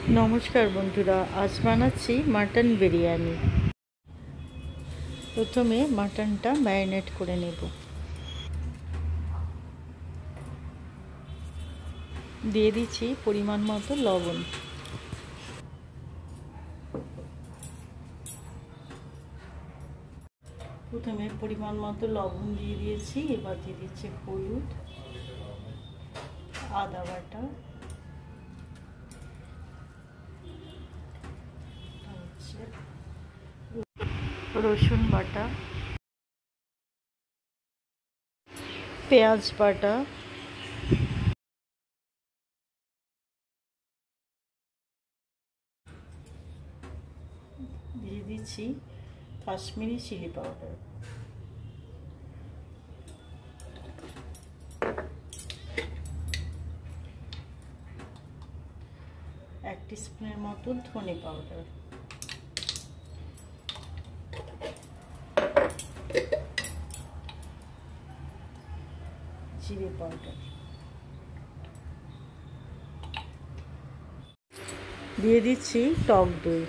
नमस्कार बंधुरा आज बानाচ্ছি मटन बिरियानी। प्रथमे मटनटा मैरिनेट करे नेब। दिए दिচ্ছি परिमाण मतो लवण। प्रथमे परिमाण मतो लवण दिए दिएছি। এবার দিয়ে দিচ্ছি হলুদ, আদা বাটা, রসুন বাটা, পেঁয়াজ বাটা, দিয়ে দিচ্ছি কাশ্মীরি চিলি পাউডার, एक टीस्पूনের মতো ধনে পাউডার, জিরে পাউডার দিয়ে দিচ্ছি টক দই।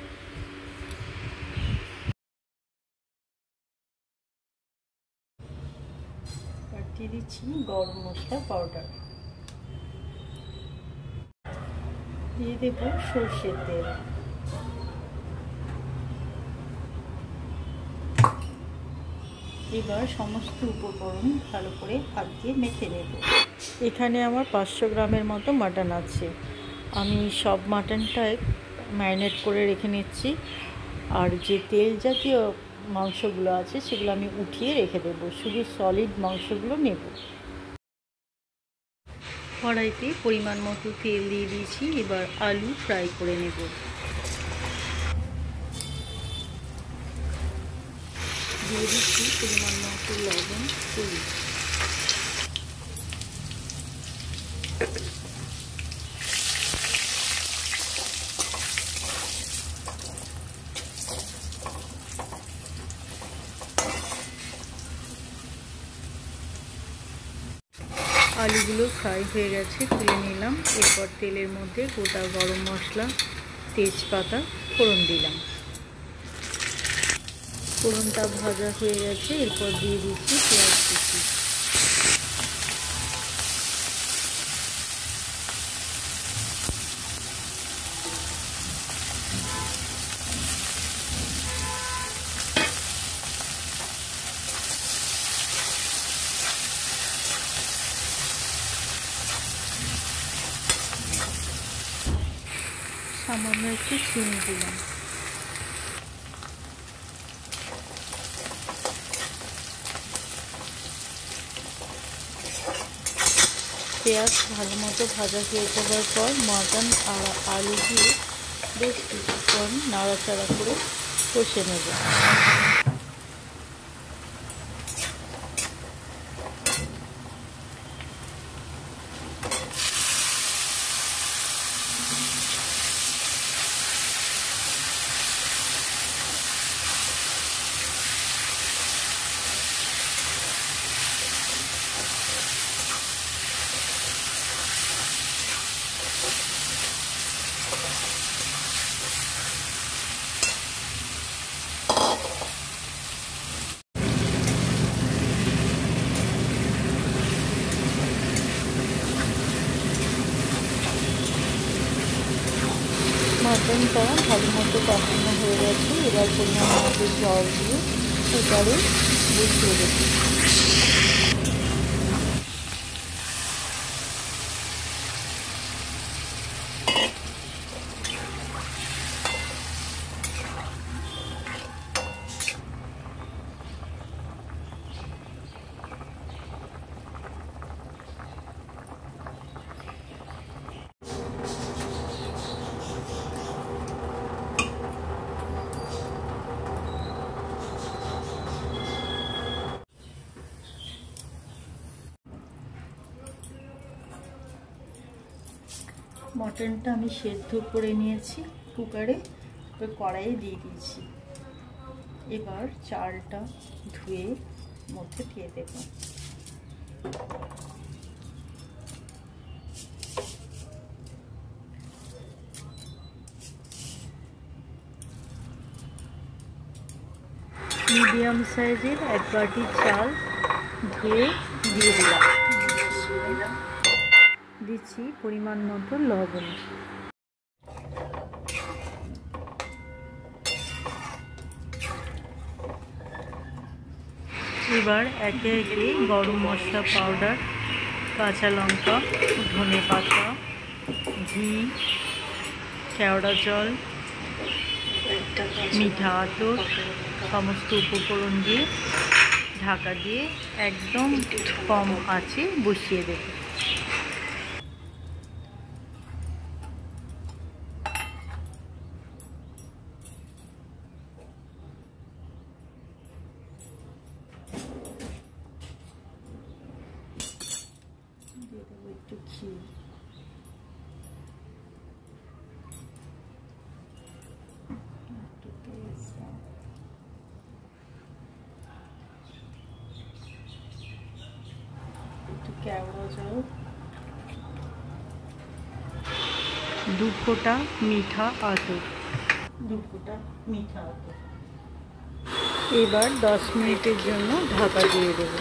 দিয়ে দিচ্ছি গরম মশলা পাউডার, দিয়ে দেব সরষের তেল। এবার সমস্ত উপকরণ ভালো করে হাত দিয়ে মেখে নেব। এখানে আমার 500 গ্রামের মতো মাটন আছে। আমি সব মাটনটাই ম্যারিনেট করে রেখে নিচ্ছি, আর যে তেল জাতীয় মাংসগুলো আছে সেগুলো আমি উঠিয়ে রেখে দেব, শুধু সলিড মাংসগুলো নেব। কড়াইতে পরিমাণ মতো তেল দিয়ে দিয়েছি। এবার আলু ফ্রাই করে নেব। দিয়ে দিচ্ছি পরিমাণ মতো লবণ, হলুদ। আলুগুলো ফ্রাই হয়ে গেছে, তুলে নিলাম। এরপর তেলের মধ্যে গোটা গরম মশলা, তেজপাতা ফোড়ন দিলাম। ফোড়নটা ভাজা হয়ে গেছে, এরপর দিয়ে দিচ্ছি পেঁয়াজ কুচি। সামান্য একটু চিনি দিলাম। পেঁয়াজ ভালো মতো ভাজা হয়ে যাওয়ার পর মাটন আর আলু দিয়ে বেশ কিছুক্ষণ নাড়াচাড়া করে কষে নেব। মাটনটা ভালো মতো কষানো হয়ে গেছে। এবার পরিমাণ মতো জল দিয়ে কুকারে বসিয়ে দেবো। মটনটা আমি সেদ্ধ করে নিয়েছি কুকারে, কড়াইয়ে দিয়ে দিয়েছি। এবার চালটা ধুয়ে মধ্যে দিয়ে দেব। মিডিয়াম সাইজের 1 বাটি চাল ধুয়ে দিয়ে দিলাম। দিচ্ছি পরিমাণ মতো লবণ। এবার একে একে গরম মশলা পাউডার, কাঁচা লঙ্কা, ধনে পাতা, ঘি, কেওড়া জল, মিঠা আতর সমস্ত উপকরণ দিয়ে ঢাকা দিয়ে একদম কম আঁচে বসিয়ে দেব। একটু ঘি, কেওড়া জল, 2 ফোঁটা মিঠা আতর, 2 ফোঁটা মিঠা আতর। এবার 10 মিনিটের জন্য ঢাকা দিয়ে দেবো।